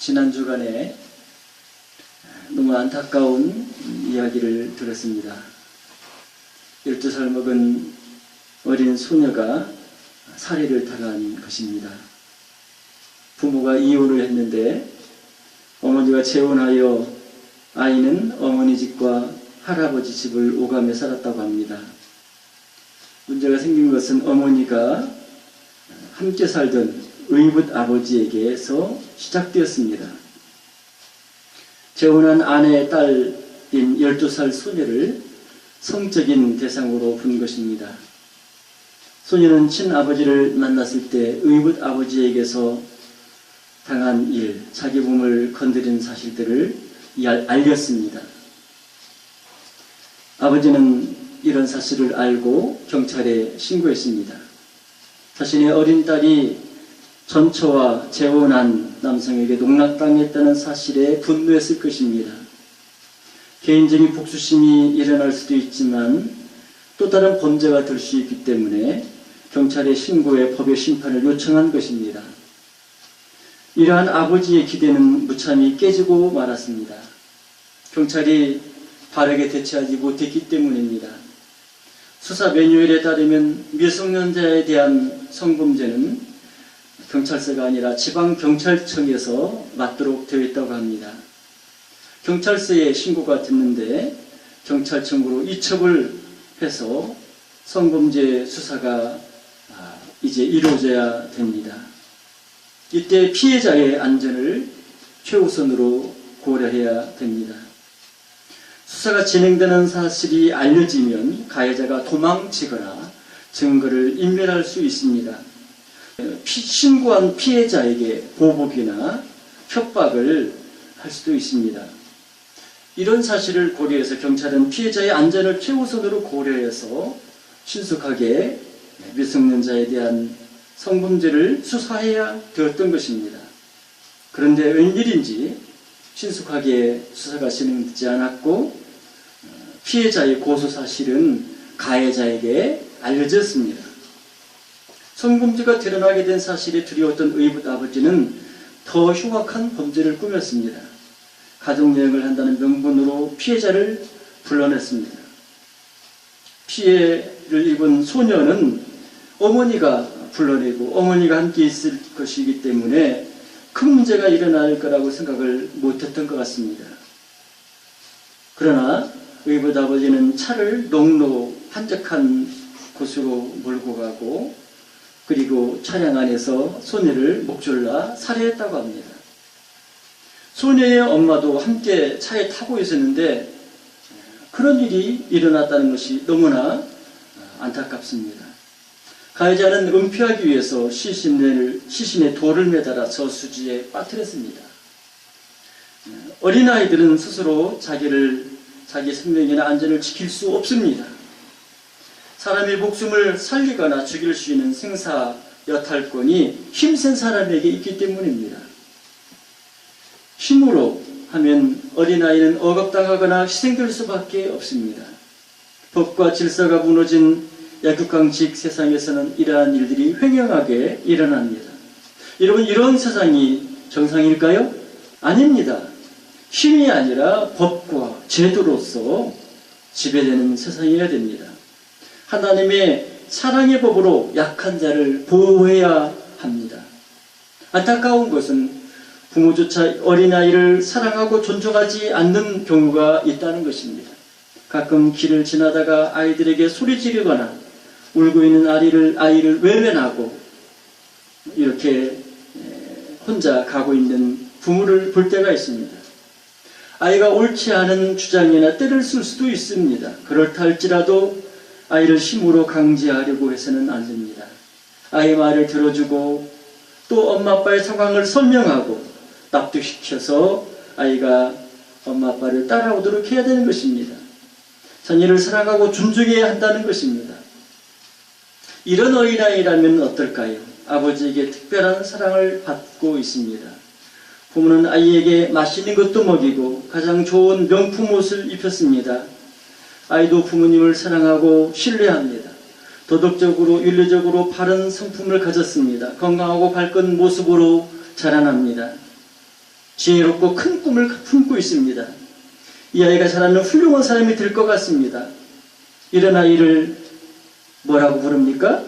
지난 주간에 너무 안타까운 이야기를 들었습니다. 12살 먹은 어린 소녀가 살해를 당한 것입니다. 부모가 이혼을 했는데 어머니가 재혼하여 아이는 어머니 집과 할아버지 집을 오가며 살았다고 합니다. 문제가 생긴 것은 어머니가 함께 살던 의붓 아버지에게서 시작되었습니다. 재혼한 아내의 딸인 12살 소녀를 성적인 대상으로 본 것입니다. 소녀는 친아버지를 만났을 때 의붓 아버지에게서 당한 일, 자기 몸을 건드린 사실들을 알렸습니다. 아버지는 이런 사실을 알고 경찰에 신고했습니다. 자신의 어린 딸이 전처와 재혼한 남성에게 농락당했다는 사실에 분노했을 것입니다. 개인적인 복수심이 일어날 수도 있지만 또 다른 범죄가 될 수 있기 때문에 경찰에 신고해 법의 심판을 요청한 것입니다. 이러한 아버지의 기대는 무참히 깨지고 말았습니다. 경찰이 바르게 대처하지 못했기 때문입니다. 수사 매뉴얼에 따르면 미성년자에 대한 성범죄는 경찰서가 아니라 지방경찰청에서 맡도록 되어 있다고 합니다. 경찰서에 신고가 됐는데 경찰청으로 이첩을 해서 성범죄 수사가 이제 이루어져야 됩니다. 이때 피해자의 안전을 최우선으로 고려해야 됩니다. 수사가 진행되는 사실이 알려지면 가해자가 도망치거나 증거를 인멸할 수 있습니다. 신고한 피해자에게 보복이나 협박을 할 수도 있습니다. 이런 사실을 고려해서 경찰은 피해자의 안전을 최우선으로 고려해서 신속하게 미성년자에 대한 성범죄를 수사해야 되었던 것입니다. 그런데 웬일인지 신속하게 수사가 진행되지 않았고 피해자의 고소 사실은 가해자에게 알려졌습니다. 성범죄가 드러나게 된 사실에 두려웠던 의붓 아버지는 더 흉악한 범죄를 꾸몄습니다. 가족여행을 한다는 명분으로 피해자를 불러냈습니다. 피해를 입은 소녀는 어머니가 불러내고 어머니가 함께 있을 것이기 때문에 큰 문제가 일어날 거라고 생각을 못했던 것 같습니다. 그러나 의붓 아버지는 차를 농로 한적한 곳으로 몰고 가고 그리고 차량 안에서 소녀를 목졸라 살해했다고 합니다. 소녀의 엄마도 함께 차에 타고 있었는데 그런 일이 일어났다는 것이 너무나 안타깝습니다. 가해자는 은폐하기 위해서 시신에 돌을 매달아 저수지에 빠뜨렸습니다. 어린아이들은 스스로 자기 생명이나 안전을 지킬 수 없습니다. 사람의 목숨을 살리거나 죽일 수 있는 생사 여탈권이 힘센 사람에게 있기 때문입니다. 힘으로 하면 어린아이는 억압당하거나 희생될 수밖에 없습니다. 법과 질서가 무너진 약육강식 세상에서는 이러한 일들이 횡행하게 일어납니다. 여러분, 이런 세상이 정상일까요? 아닙니다. 힘이 아니라 법과 제도로서 지배되는 세상이어야 됩니다. 하나님의 사랑의 법으로 약한 자를 보호해야 합니다. 안타까운 것은 부모조차 어린아이를 사랑하고 존중하지 않는 경우가 있다는 것입니다. 가끔 길을 지나다가 아이들에게 소리 지르거나 울고 있는 아이를 외면하고 이렇게 혼자 가고 있는 부모를 볼 때가 있습니다. 아이가 옳지 않은 주장이나 때를 쓸 수도 있습니다. 그렇다 할지라도 아이를 힘으로 강제하려고 해서는 안 됩니다. 아이 말을 들어주고 또 엄마 아빠의 상황을 설명하고 납득시켜서 아이가 엄마 아빠를 따라오도록 해야 되는 것입니다. 자녀를 사랑하고 존중해야 한다는 것입니다. 이런 어린아이라면 어떨까요? 아버지에게 특별한 사랑을 받고 있습니다. 부모는 아이에게 맛있는 것도 먹이고 가장 좋은 명품 옷을 입혔습니다. 아이도 부모님을 사랑하고 신뢰합니다. 도덕적으로 윤리적으로 바른 성품을 가졌습니다. 건강하고 밝은 모습으로 자라납니다. 지혜롭고 큰 꿈을 품고 있습니다. 이 아이가 자라는 훌륭한 사람이 될 것 같습니다. 이런 아이를 뭐라고 부릅니까?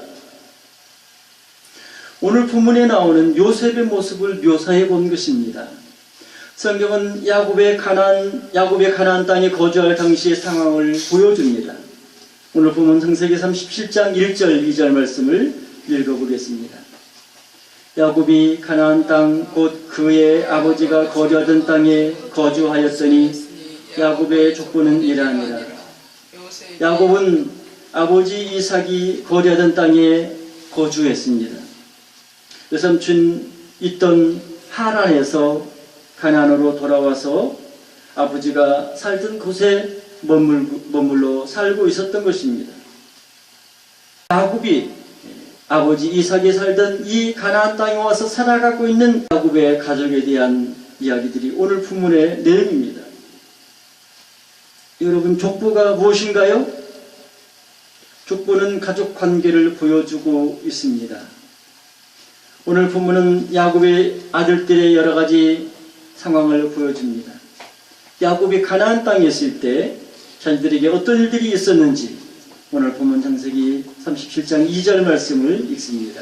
오늘 본문에 나오는 요셉의 모습을 묘사해 본 것입니다. 성경은 야곱의 가나안 땅에 거주할 당시의 상황을 보여줍니다. 오늘 본문 창세기 37장 1절 2절 말씀을 읽어보겠습니다. 야곱이 가나안 땅 곧 그의 아버지가 거주하던 땅에 거주하였으니 야곱의 족보는 이러하니라. 야곱은 아버지 이삭이 거주하던 땅에 거주했습니다. 외삼촌 있던 하란에서 가나안으로 돌아와서 아버지가 살던 곳에 머물러 살고 있었던 것입니다. 야곱이 아버지 이삭이 살던 이 가나안 땅에 와서 살아가고 있는 야곱의 가족에 대한 이야기들이 오늘 본문의 내용입니다. 여러분, 족보가 무엇인가요? 족보는 가족 관계를 보여주고 있습니다. 오늘 본문은 야곱의 아들들의 여러 가지 상황을 보여줍니다. 야곱이 가나안 땅에 있을 때 자녀들에게 어떤 일들이 있었는지 오늘 본문 창세기 37장 2절 말씀을 읽습니다.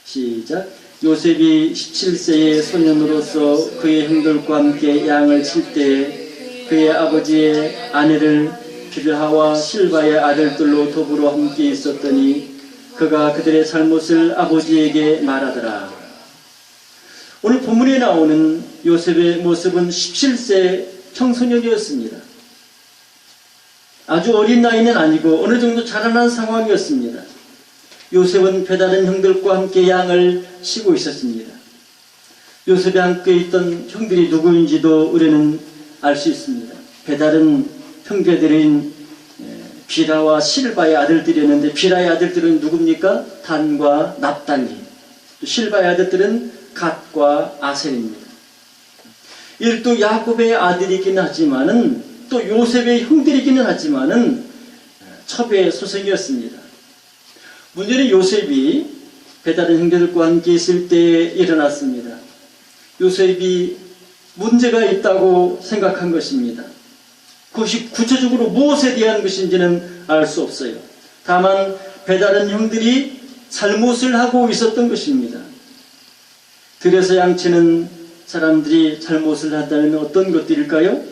시작. 요셉이 17세의 소년으로서 그의 형들과 함께 양을 칠 때에 그의 아버지의 아내를 빌하와 실바의 아들들로 더불어 함께 있었더니 그가 그들의 잘못을 아버지에게 말하더라. 오늘 본문에 나오는 요셉의 모습은 17세 청소년이었습니다. 아주 어린 나이는 아니고 어느 정도 자라난 상황이었습니다. 요셉은 배다른 형들과 함께 양을 치고 있었습니다. 요셉이 함께 있던 형들이 누구인지도 우리는 알 수 있습니다. 배다른 형제들인 비라와 실바의 아들들이었는데, 비라의 아들들은 누굽니까? 단과 납달리. 실바의 아들들은 갓과 아셀입니다. 또 야곱의 아들이긴 하지만은, 또 요셉의 형들이기는 하지만은 첩의 소생이었습니다. 문제는 요셉이 배다른 형제들과 함께 있을 때에 일어났습니다. 요셉이 문제가 있다고 생각한 것입니다. 그것이 구체적으로 무엇에 대한 것인지는 알 수 없어요. 다만 배다른 형들이 잘못을 하고 있었던 것입니다. 들에서 양치는 사람들이 잘못을 한다면 어떤 것들일까요?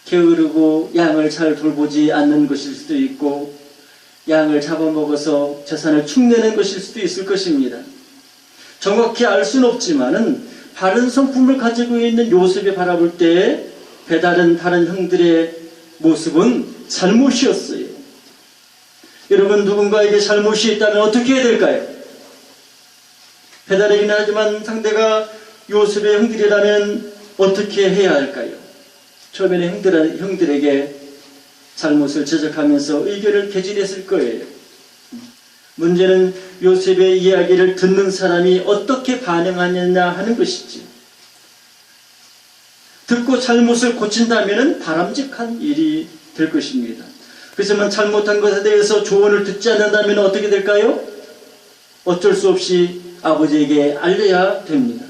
게으르고 양을 잘 돌보지 않는 것일 수도 있고, 양을 잡아먹어서 재산을 축내는 것일 수도 있을 것입니다. 정확히 알 수는 없지만은 바른 성품을 가지고 있는 요셉이 바라볼 때 배다른 다른 형들의 모습은 잘못이었어요. 여러분, 누군가에게 잘못이 있다면 어떻게 해야 될까요? 배다르긴 하지만 상대가 요셉의 형들이라면 어떻게 해야 할까요? 처음에는 형들에게 잘못을 지적하면서 의견을 개진했을 거예요. 문제는 요셉의 이야기를 듣는 사람이 어떻게 반응하느냐 하는 것이지. 듣고 잘못을 고친다면 바람직한 일이 될 것입니다. 그렇지만 잘못한 것에 대해서 조언을 듣지 않는다면 어떻게 될까요? 어쩔 수 없이 아버지에게 알려야 됩니다.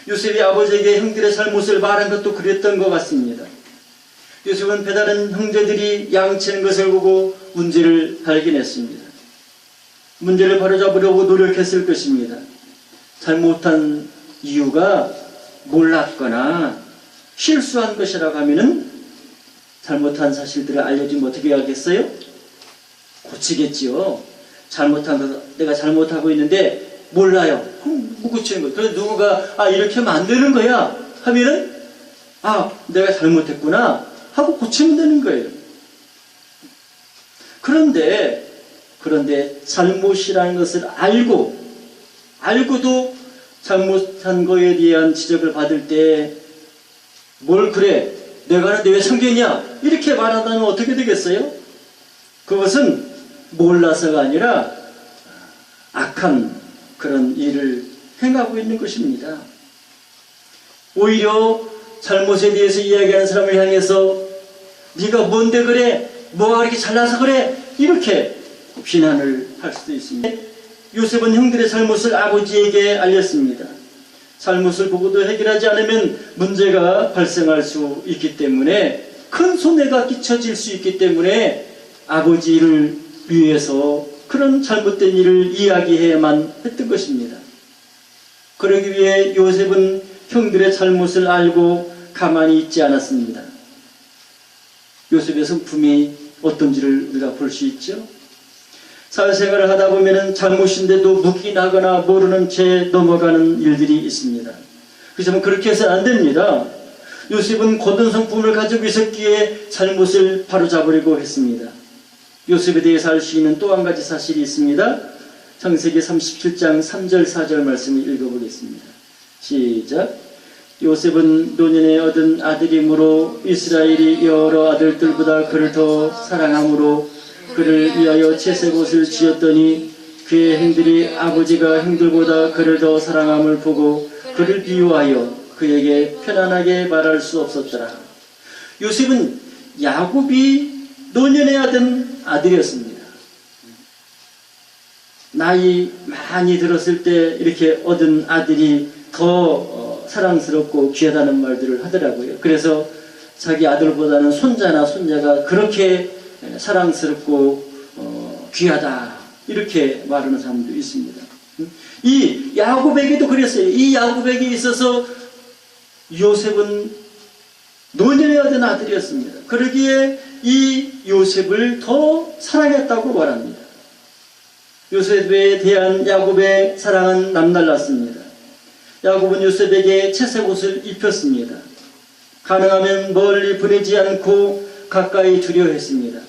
요셉이 아버지에게 형들의 잘못을 말한 것도 그랬던 것 같습니다. 요셉은 배다른 형제들이 양치는 것을 보고 문제를 발견했습니다. 문제를 바로잡으려고 노력했을 것입니다. 잘못한 이유가 몰랐거나 실수한 것이라고 하면은 잘못한 사실들을 알려주면 어떻게 하겠어요? 고치겠지요. 잘못한 거, 내가 잘못하고 있는데 몰라요. 그럼 못 고치는 거예요. 그래서 누구가 이렇게 하면 안 되는 거야 하면은 내가 잘못했구나 하고 고치면 되는 거예요. 그런데 잘못이라는 것을 알고도 잘못한 거에 대한 지적을 받을 때 뭘 그래? 내가 하는데 왜 참견이야? 이렇게 말한다면 어떻게 되겠어요? 그것은 몰라서가 아니라 악한 그런 일을 행하고 있는 것입니다. 오히려 잘못에 대해서 이야기하는 사람을 향해서 네가 뭔데 그래? 뭐가 그렇게 잘나서 그래? 이렇게 비난을 할 수도 있습니다. 요셉은 형들의 잘못을 아버지에게 알렸습니다. 잘못을 보고도 해결하지 않으면 문제가 발생할 수 있기 때문에, 큰 손해가 끼쳐질 수 있기 때문에 아버지를 위해서 그런 잘못된 일을 이야기해야만 했던 것입니다. 그러기 위해 요셉은 형들의 잘못을 알고 가만히 있지 않았습니다. 요셉의 성품이 어떤지를 우리가 볼 수 있죠. 사회생활을 하다 보면 잘못인데도 묵인하거나 모르는 채 넘어가는 일들이 있습니다. 그렇지만 그렇게 해서는 안 됩니다. 요셉은 고든 성품을 가지고 있었기에 잘못을 바로잡으려고 했습니다. 요셉에 대해서 알 수 있는 또 한 가지 사실이 있습니다. 창세기 37장 3절 4절 말씀을 읽어보겠습니다. 시작. 요셉은 노년에 얻은 아들이므로 이스라엘이 여러 아들들보다 그를 더 사랑함으로 그를 위하여 채색옷을 지었더니 그의 형들이 아버지가 형들보다 그를 더 사랑함을 보고 그를 비유하여 그에게 편안하게 말할 수 없었더라. 요셉은 야곱이 노년에 얻은 아들이었습니다. 나이 많이 들었을 때 이렇게 얻은 아들이 더 사랑스럽고 귀하다는 말들을 하더라고요. 그래서 자기 아들보다는 손자나 손녀가 그렇게 사랑스럽고 귀하다 이렇게 말하는 사람도 있습니다. 이 야곱에게도 그랬어요. 이 야곱에게 있어서 요셉은 노년에 얻은 아들이었습니다. 그러기에 이 요셉을 더 사랑했다고 말합니다. 요셉에 대한 야곱의 사랑은 남달랐습니다. 야곱은 요셉에게 채색옷을 입혔습니다. 가능하면 멀리 보내지 않고 가까이 두려 했습니다.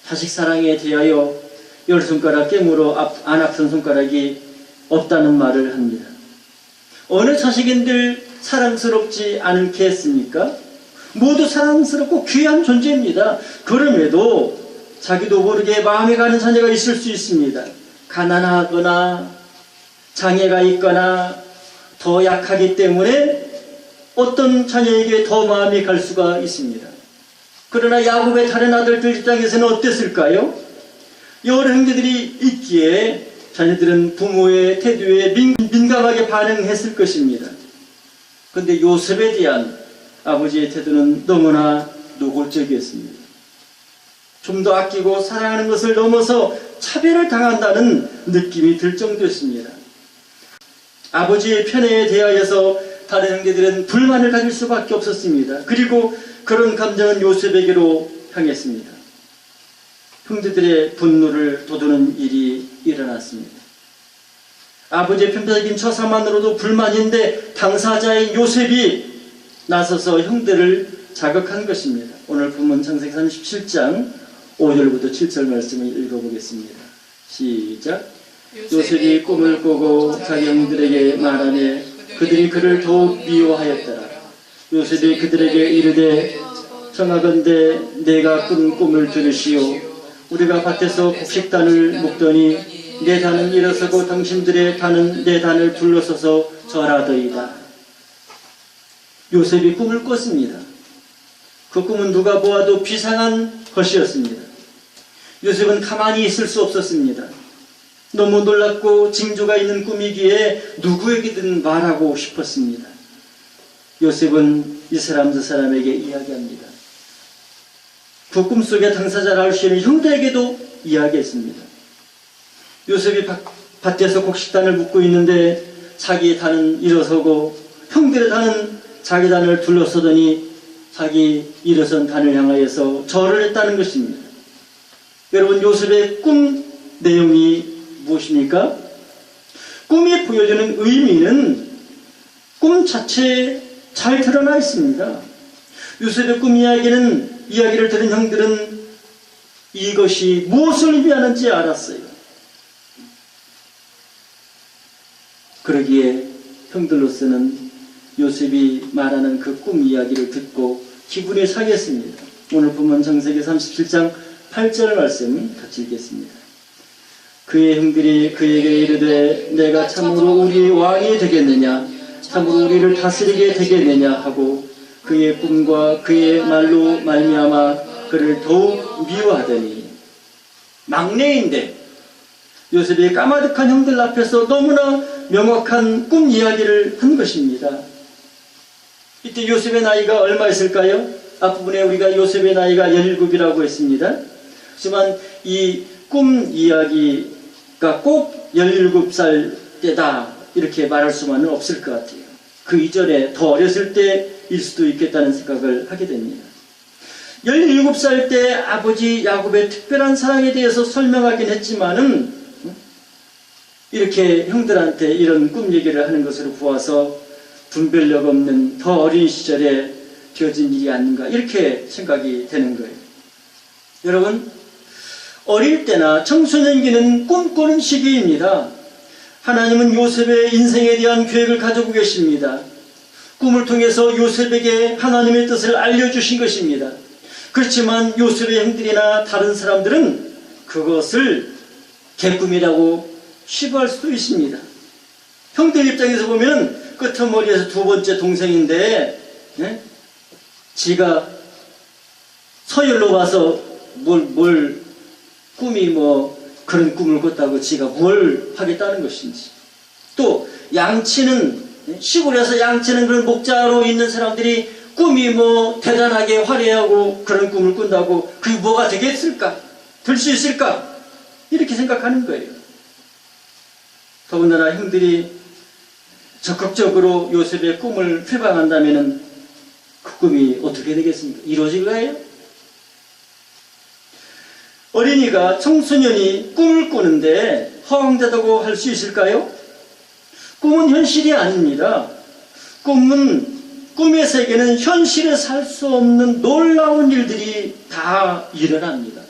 자식 사랑에 대하여 10손가락 깨물어 안 아픈 손가락이 없다는 말을 합니다. 어느 자식인들 사랑스럽지 않겠습니까? 모두 사랑스럽고 귀한 존재입니다. 그럼에도 자기도 모르게 마음에 가는 자녀가 있을 수 있습니다. 가난하거나 장애가 있거나 더 약하기 때문에 어떤 자녀에게 더 마음이 갈 수가 있습니다. 그러나 야곱의 다른 아들들 입장에서는 어땠을까요? 여러 형제들이 있기에 자녀들은 부모의 태도에 민감하게 반응했을 것입니다. 그런데 요셉에 대한 아버지의 태도는 너무나 노골적이었습니다. 좀 더 아끼고 사랑하는 것을 넘어서 차별을 당한다는 느낌이 들 정도였습니다. 아버지의 편애에 대하여서 다른 형제들은 불만을 가질 수밖에 없었습니다. 그리고 그런 감정은 요셉에게로 향했습니다. 형제들의 분노를 돋우는 일이 일어났습니다. 아버지의 편파적인 처사만으로도 불만인데 당사자인 요셉이 나서서 형들을 자극한 것입니다. 오늘 본문 창세기 37장 5절부터 7절 말씀을 읽어보겠습니다. 시작. 요셉이 꿈을 꾸고 자기 형들에게 말하매 그들이 그를 더욱 미워하였더라. 요셉이 그들에게 이르되 청하건대 내가 꾼 꿈을 들으시오. 우리가 밭에서 곡식단을 묶더니 내 단은 일어서고 당신들의 단은 내 단을 둘러서서 절하더이다. 요셉이 꿈을 꿨습니다. 그 꿈은 누가 보아도 비상한 것이었습니다. 요셉은 가만히 있을 수 없었습니다. 너무 놀랍고 징조가 있는 꿈이기에 누구에게든 말하고 싶었습니다. 요셉은 이 사람 저 사람에게 이야기합니다. 그 꿈속의 당사자를 알 수 있는 형들에게도 이야기했습니다. 요셉이 밭에서 곡식단을 묶고 있는데 자기 단은 일어서고 형들의 단은 자기 단을 둘러서더니 자기 일어선 단을 향하여서 절을 했다는 것입니다. 여러분, 요셉의 꿈 내용이 무엇입니까? 꿈이 보여주는 의미는 꿈 자체에 잘 드러나 있습니다. 요셉의 꿈 이야기를 들은 형들은 이것이 무엇을 의미하는지 알았어요. 그러기에 형들로서는 요셉이 말하는 그 꿈 이야기를 듣고 기분이 상했습니다. 오늘 보면 창세기 37장 8절 말씀 같이 읽겠습니다. 그의 형들이 그에게 이르되 내가 참으로 우리의 왕이 되겠느냐, 참으로 우리를 다스리게 되겠느냐 하고 그의 꿈과 그의 말로 말미암아 그를 더욱 미워하더니, 막내인데 요셉이 까마득한 형들 앞에서 너무나 명확한 꿈 이야기를 한 것입니다. 이때 요셉의 나이가 얼마였을까요? 앞부분에 우리가 요셉의 나이가 17이라고 했습니다. 하지만 이 꿈 이야기가 꼭 17살 때다 이렇게 말할 수만은 없을 것 같아요. 그 이전에 더 어렸을 때일 수도 있겠다는 생각을 하게 됩니다. 17살 때 아버지 야곱의 특별한 사랑에 대해서 설명하긴 했지만은 이렇게 형들한테 이런 꿈 얘기를 하는 것으로 보아서 분별력 없는 더 어린 시절에 되어진 일이 아닌가 이렇게 생각이 되는 거예요. 여러분, 어릴 때나 청소년기는 꿈꾸는 시기입니다. 하나님은 요셉의 인생에 대한 계획을 가지고 계십니다. 꿈을 통해서 요셉에게 하나님의 뜻을 알려주신 것입니다. 그렇지만 요셉의 형들이나 다른 사람들은 그것을 개꿈이라고 치부할 수도 있습니다. 형들 입장에서 보면 끄트머리에서 두 번째 동생인데 지가 서열로 봐서 뭘 꿈이 뭐 그런 꿈을 꿨다고 지가 뭘 하겠다는 것인지, 또 양치는 시골에서 양치는 그런 목자로 있는 사람들이 꿈이 뭐 대단하게 화려하고 그런 꿈을 꾼다고 그게 뭐가 되겠을까? 될 수 있을까? 이렇게 생각하는 거예요. 더군다나 형들이 적극적으로 요셉의 꿈을 표방한다면 그 꿈이 어떻게 되겠습니까? 이루어질 거예요? 어린이가 청소년이 꿈을 꾸는데 허황되다고 할 수 있을까요? 꿈은 현실이 아닙니다. 꿈의 세계는 현실에 살 수 없는 놀라운 일들이 다 일어납니다.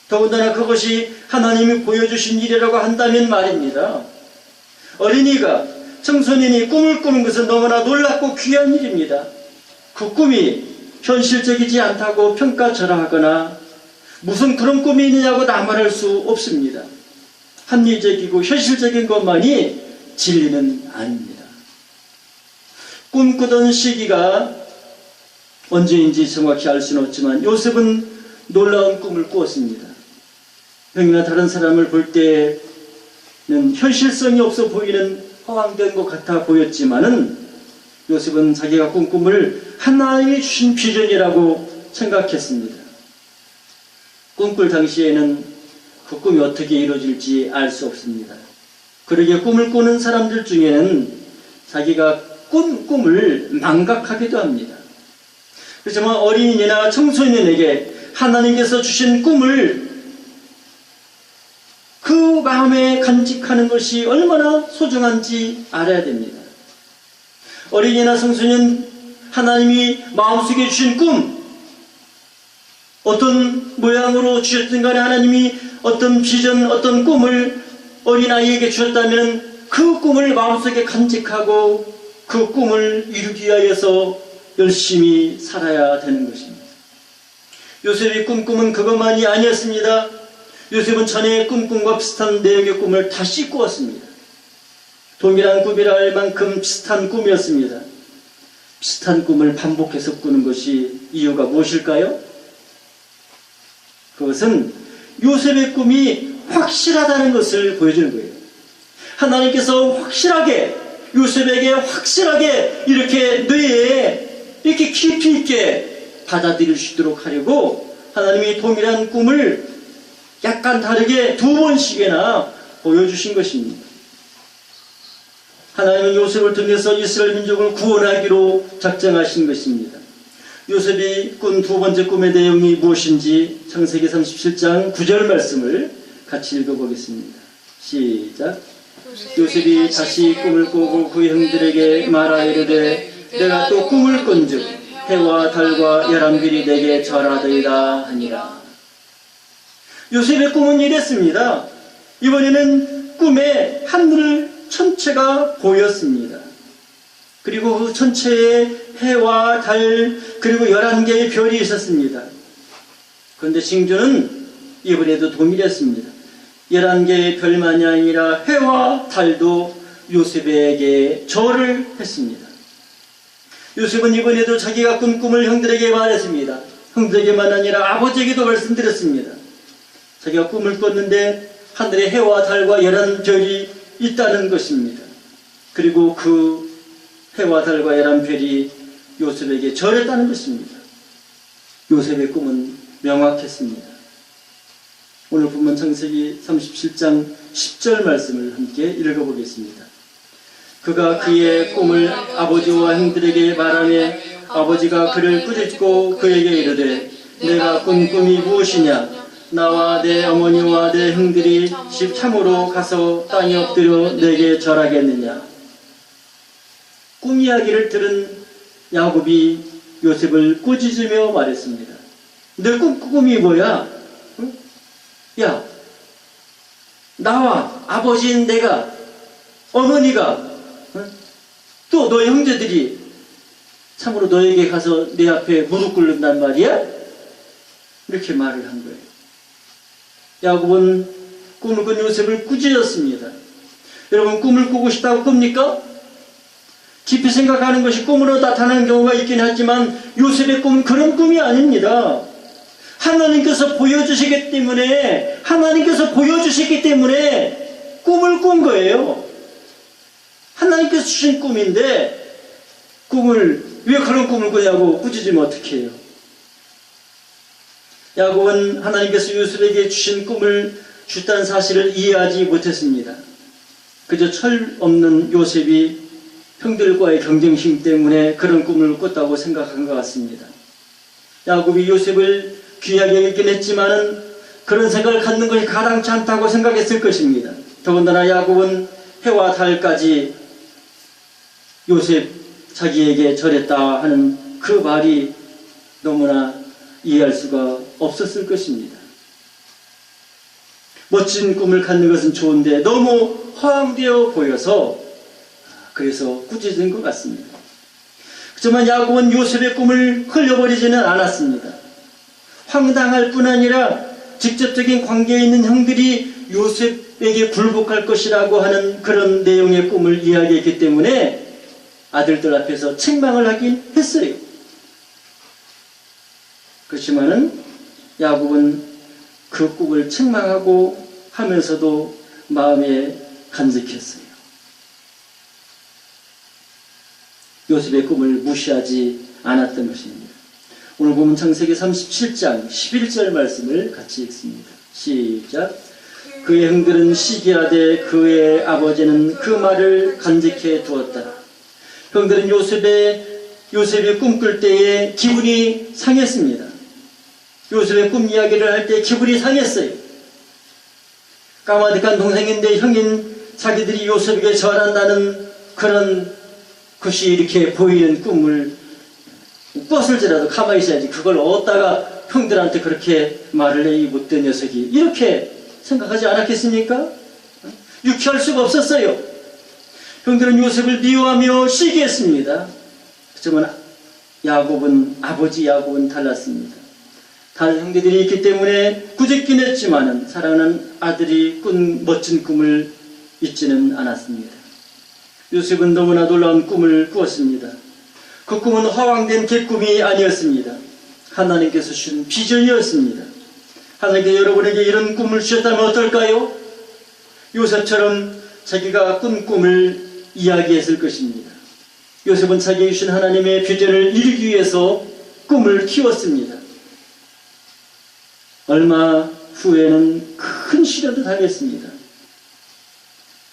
더군다나 그것이 하나님이 보여주신 일이라고 한다면 말입니다. 어린이가, 청소년이 꿈을 꾸는 것은 너무나 놀랍고 귀한 일입니다. 그 꿈이 현실적이지 않다고 평가절하하거나 무슨 그런 꿈이 있느냐고 나말할 수 없습니다. 합리적이고 현실적인 것만이 진리는 아닙니다. 꿈꾸던 시기가 언제인지 정확히 알 수는 없지만 요셉은 놀라운 꿈을 꾸었습니다. 형이나 다른 사람을 볼 때는 현실성이 없어 보이는 허황된 것 같아 보였지만은 요셉은 자기가 꾼 꿈을 하나님이 주신 비전이라고 생각했습니다. 꿈꿀 당시에는 그 꿈이 어떻게 이루어질지 알 수 없습니다. 그러게 꿈을 꾸는 사람들 중에는 자기가 꾼 꿈을 망각하기도 합니다. 그렇지만 어린이나 청소년에게 하나님께서 주신 꿈을 그 마음에 간직하는 것이 얼마나 소중한지 알아야 됩니다. 어린이나 청소년, 하나님이 마음속에 주신 꿈, 어떤 모양으로 주셨든 간에 하나님이 어떤 비전, 어떤 꿈을 어린아이에게 주셨다면 그 꿈을 마음속에 간직하고 그 꿈을 이루기 위하여서 열심히 살아야 되는 것입니다. 요셉이 꿈꾸면 그것만이 아니었습니다. 요셉은 전에 꿈과 비슷한 내용의 꿈을 다시 꾸었습니다. 동일한 꿈이라 할 만큼 비슷한 꿈이었습니다. 비슷한 꿈을 반복해서 꾸는 것이 이유가 무엇일까요? 그것은 요셉의 꿈이 확실하다는 것을 보여주는 거예요. 하나님께서 확실하게, 요셉에게 확실하게 이렇게 뇌에 이렇게 깊이 있게 받아들일 수 있도록 하려고 하나님이 동일한 꿈을 약간 다르게 두 번씩이나 보여주신 것입니다. 하나님은 요셉을 통해서 이스라엘 민족을 구원하기로 작정하신 것입니다. 요셉이 꾼 두 번째 꿈의 내용이 무엇인지 창세기 37장 9절 말씀을 같이 읽어보겠습니다. 시작. 요셉이 다시 꿈을 꾸고 그 형들에게 말하이르되 내가 또 꿈을 꾼즉 해와 달과 열한별이 내게 절하더이다 하니라. 요셉의 꿈은 이랬습니다. 이번에는 꿈에 하늘 천체가 보였습니다. 그리고 그 천체에 해와 달 그리고 11개의 별이 있었습니다. 그런데 징조는 이번에도 동일했습니다. 11개의 별만이 아니라 해와 달도 요셉에게 절을 했습니다. 요셉은 이번에도 자기가 꾼 꿈을 형들에게 말했습니다. 형들에게만 아니라 아버지에게도 말씀드렸습니다. 자기가 꿈을 꿨는데 하늘에 해와 달과 11별이 있다는 것입니다. 그리고 그 해와 달과 에란별이 요셉에게 절했다는 것입니다. 요셉의 꿈은 명확했습니다. 오늘 본문 창세기 37장 10절 말씀을 함께 읽어보겠습니다. 그가 그의 꿈을 아버지와 형들에게 말하며 아버지가 그를 꾸짖고 그에게 이르되 내가 꾼 꿈이 무엇이냐? 나와 내 어머니와 내 형들이 참으로 가서 땅에 엎드려 내게 절하겠느냐? 꿈 이야기를 들은 야곱이 요셉을 꾸짖으며 말했습니다. 내 꿈이 뭐야? 응? 야, 나와 아버지인 내가, 어머니가, 응? 또 너의 형제들이 참으로 너에게 가서 내 앞에 무릎 꿇는단 말이야? 이렇게 말을 한 거예요. 야곱은 꿈을 꾼 요셉을 꾸짖었습니다. 여러분, 꿈을 꾸고 싶다고 꿉니까? 깊이 생각하는 것이 꿈으로 나타나는 경우가 있긴 하지만 요셉의 꿈은 그런 꿈이 아닙니다. 하나님께서 보여주시기 때문에 꿈을 꾼 거예요. 하나님께서 주신 꿈인데 왜 그런 꿈을 꾸냐고 꾸짖으면 어떡해요? 야곱은 하나님께서 요셉에게 주신 꿈을 주셨다는 사실을 이해하지 못했습니다. 그저 철 없는 요셉이 형들과의 경쟁심 때문에 그런 꿈을 꿨다고 생각한 것 같습니다. 야곱이 요셉을 귀하게 여기긴 했지만은 그런 생각을 갖는 것이 가당치 않다고 생각했을 것입니다. 더군다나 야곱은 해와 달까지 요셉 자기에게 절했다 하는 그 말이 너무나 이해할 수가 없었을 것입니다. 멋진 꿈을 갖는 것은 좋은데 너무 허황되어 보여서 그래서 꾸짖은 것 같습니다. 그렇지만 야곱은 요셉의 꿈을 흘려버리지는 않았습니다. 황당할 뿐 아니라 직접적인 관계에 있는 형들이 요셉에게 굴복할 것이라고 하는 그런 내용의 꿈을 이야기했기 때문에 아들들 앞에서 책망을 하긴 했어요. 그렇지만은 야곱은 그 꿈을 책망하고 하면서도 마음에 간직했어요. 요셉의 꿈을 무시하지 않았던 것입니다. 오늘 보면 창세기 37장 11절 말씀을 같이 읽습니다. 시작. 그의 형들은 시기하되 그의 아버지는 그 말을 간직해 두었다. 형들은 요셉의 꿈꿀 때에 기분이 상했습니다. 요셉의 꿈 이야기를 할 때 기분이 상했어요. 까마득한 동생인데 형인 자기들이 요셉에게 절한다는 그런 것이 이렇게 보이는 꿈을 꿨을지라도 가만히 있어야지. 그걸 어디다가 형들한테 그렇게 말을 해, 이 못된 녀석이. 이렇게 생각하지 않았겠습니까? 유쾌할 수가 없었어요. 형들은 요셉을 미워하며 시기했습니다. 하지만 아버지 야곱은 달랐습니다. 다른 형제들이 있기 때문에 꾸짖긴 했지만 사랑하는 아들이 꾼 멋진 꿈을 잊지는 않았습니다. 요셉은 너무나 놀라운 꿈을 꾸었습니다. 그 꿈은 허황된 개꿈이 아니었습니다. 하나님께서 주신 비전이었습니다. 하나님께서 여러분에게 이런 꿈을 주셨다면 어떨까요? 요셉처럼 자기가 꾼 꿈을 이야기했을 것입니다. 요셉은 자기에게 주신 하나님의 비전을 이루기 위해서 꿈을 키웠습니다. 얼마 후에는 큰 시련도 당했습니다.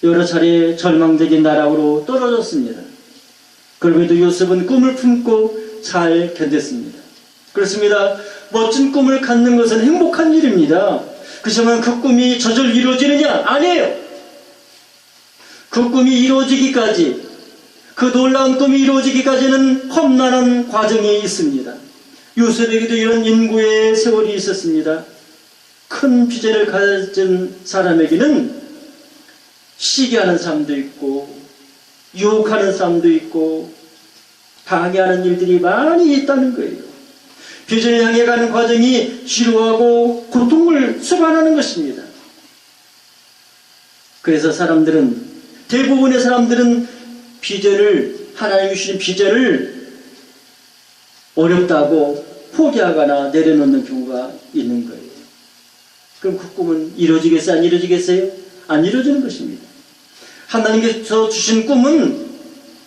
여러 차례 절망적인 나락으로 떨어졌습니다. 그럼에도 요셉은 꿈을 품고 잘 견뎠습니다. 그렇습니다. 멋진 꿈을 갖는 것은 행복한 일입니다. 그렇지만 그 꿈이 저절로 이루어지느냐? 아니에요. 그 꿈이 이루어지기까지, 그 놀라운 꿈이 이루어지기까지는 험난한 과정이 있습니다. 요셉에게도 이런 인고의 세월이 있었습니다. 큰 비전을 가진 사람에게는 시기하는 사람도 있고 유혹하는 사람도 있고 방해하는 일들이 많이 있다는 거예요. 비전을 향해 가는 과정이 지루하고 고통을 수반하는 것입니다. 그래서 대부분의 사람들은 하나님이 주신 비전을 어렵다고 포기하거나 내려놓는 경우가 있는 거예요. 그럼 그 꿈은 이루어지겠어요? 안 이루어지겠어요? 안 이루어지는 것입니다. 하나님께서 주신 꿈은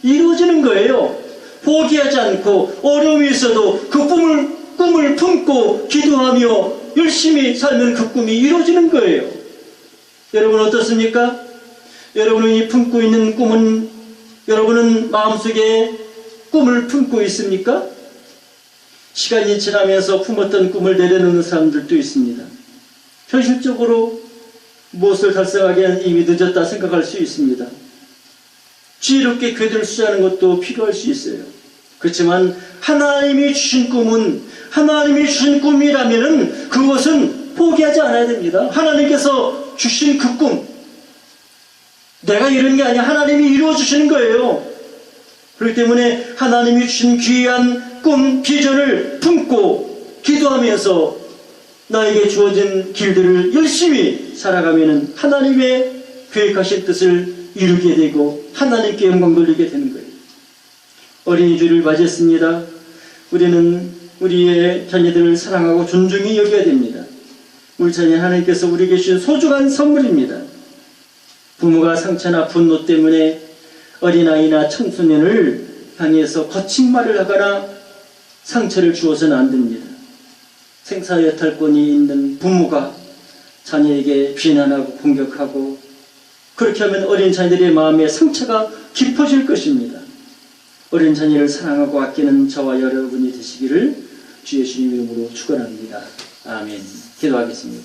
이루어지는 거예요. 포기하지 않고 어려움이 있어도 그 꿈을 품고 기도하며 열심히 살면 그 꿈이 이루어지는 거예요. 여러분 어떻습니까? 여러분이 품고 있는 꿈은, 여러분은 마음속에 꿈을 품고 있습니까? 시간이 지나면서 품었던 꿈을 내려놓는 사람들도 있습니다. 현실적으로 무엇을 달성하기에는 이미 늦었다 생각할 수 있습니다. 지혜롭게 궤도를 수행하는 것도 필요할 수 있어요. 그렇지만 하나님이 주신 꿈은, 하나님이 주신 꿈이라면 그것은 포기하지 않아야 됩니다. 하나님께서 주신 그 꿈, 내가 이루는 게 아니라 하나님이 이루어 주시는 거예요. 그렇기 때문에 하나님이 주신 귀한 꿈, 비전을 품고 기도하면서 나에게 주어진 길들을 열심히 살아가면 하나님의 계획하신 뜻을 이루게 되고 하나님께 영광 돌리게 되는 거예요. 어린이주를 맞이했습니다. 우리는 우리의 자녀들을 사랑하고 존중히 여겨야 됩니다. 우리 자녀 하나님께서 우리에게 주신 소중한 선물입니다. 부모가 상처나 분노 때문에 어린아이나 청소년을 향해서 거친 말을 하거나 상처를 주어서는 안 됩니다. 생사여탈권이 있는 부모가 자녀에게 비난하고 공격하고 그렇게 하면 어린 자녀들의 마음에 상처가 깊어질 것입니다. 어린 자녀를 사랑하고 아끼는 저와 여러분이 되시기를 주 예수님 이름으로 축원합니다. 아멘. 기도하겠습니다.